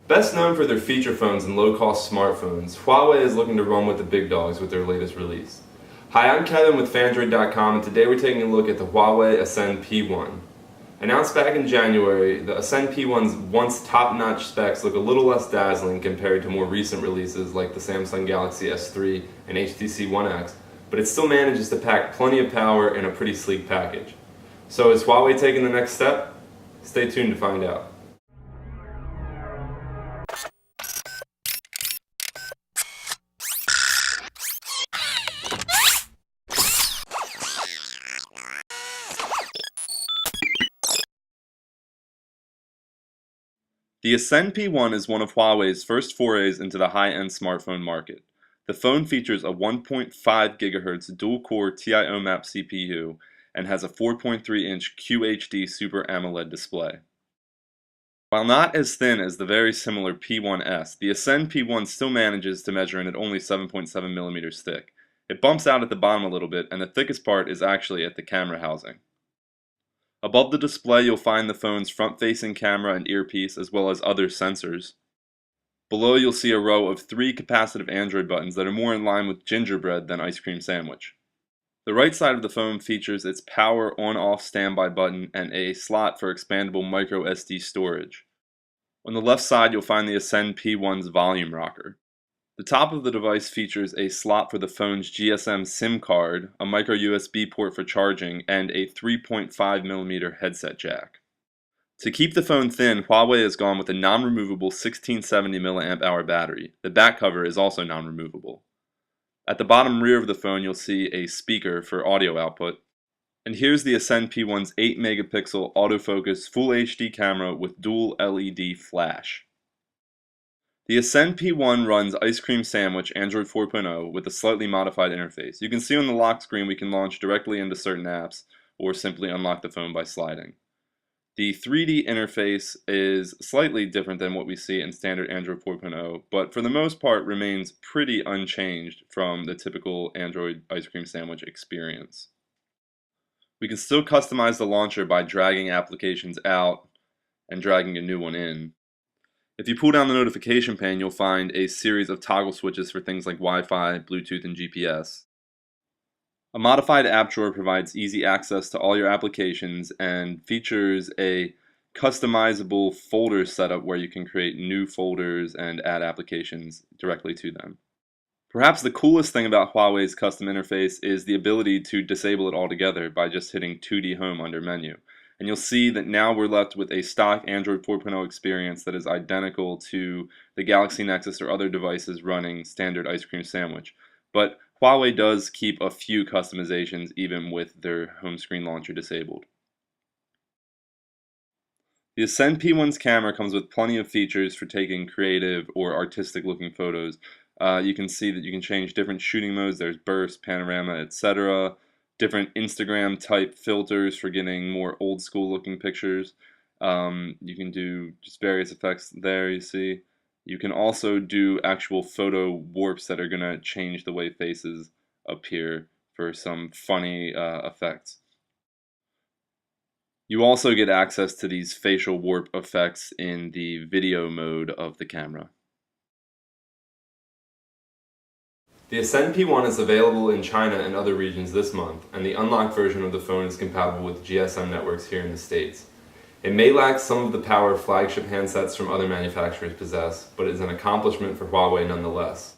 Best known for their feature phones and low-cost smartphones, Huawei is looking to run with the big dogs with their latest release. Hi, I'm Kevin with Fandroid.com, and today we're taking a look at the Huawei Ascend P1. Announced back in January, the Ascend P1's once top-notch specs look a little less dazzling compared to more recent releases like the Samsung Galaxy S3 and HTC One X, but it still manages to pack plenty of power in a pretty sleek package. So is Huawei taking the next step? Stay tuned to find out. The Ascend P1 is one of Huawei's first forays into the high-end smartphone market. The phone features a 1.5 GHz dual-core Ti-O-Map CPU and has a 4.3-inch QHD Super AMOLED display. While not as thin as the very similar P1S, the Ascend P1 still manages to measure in at only 7.7 millimeters thick. It bumps out at the bottom a little bit, and the thickest part is actually at the camera housing. Above the display, you'll find the phone's front-facing camera and earpiece, as well as other sensors. Below, you'll see a row of 3 capacitive Android buttons that are more in line with gingerbread than ice cream sandwich. The right side of the phone features its power on-off standby button and a slot for expandable micro SD storage. On the left side, you'll find the Ascend P1's volume rocker. The top of the device features a slot for the phone's GSM SIM card, a micro USB port for charging, and a 3.5mm headset jack. To keep the phone thin, Huawei has gone with a non-removable 1670 mAh battery. The back cover is also non-removable. At the bottom rear of the phone, you'll see a speaker for audio output. And here's the Ascend P1's 8-megapixel autofocus Full HD camera with dual LED flash. The Ascend P1 runs Ice Cream Sandwich Android 4.0 with a slightly modified interface. You can see on the lock screen we can launch directly into certain apps or simply unlock the phone by sliding. The 3D interface is slightly different than what we see in standard Android 4.0, but for the most part remains pretty unchanged from the typical Android Ice Cream Sandwich experience. We can still customize the launcher by dragging applications out and dragging a new one in. If you pull down the notification pane, you'll find a series of toggle switches for things like Wi-Fi, Bluetooth, and GPS. A modified app drawer provides easy access to all your applications and features a customizable folder setup where you can create new folders and add applications directly to them. Perhaps the coolest thing about Huawei's custom interface is the ability to disable it altogether by just hitting 2D Home under Menu. And you'll see that now we're left with a stock Android 4.0 experience that is identical to the Galaxy Nexus or other devices running standard Ice Cream Sandwich. But Huawei does keep a few customizations even with their home screen launcher disabled. The Ascend P1's camera comes with plenty of features for taking creative or artistic looking photos. You can see that you can change different shooting modes. There's burst, panorama, etc. Different Instagram type filters for getting more old school looking pictures. You can do just various effects there, you see. You can also do actual photo warps that are going to change the way faces appear for some funny effects. You also get access to these facial warp effects in the video mode of the camera. The Ascend P1 is available in China and other regions this month, and the unlocked version of the phone is compatible with GSM networks here in the States. It may lack some of the power flagship handsets from other manufacturers possess, but it is an accomplishment for Huawei nonetheless.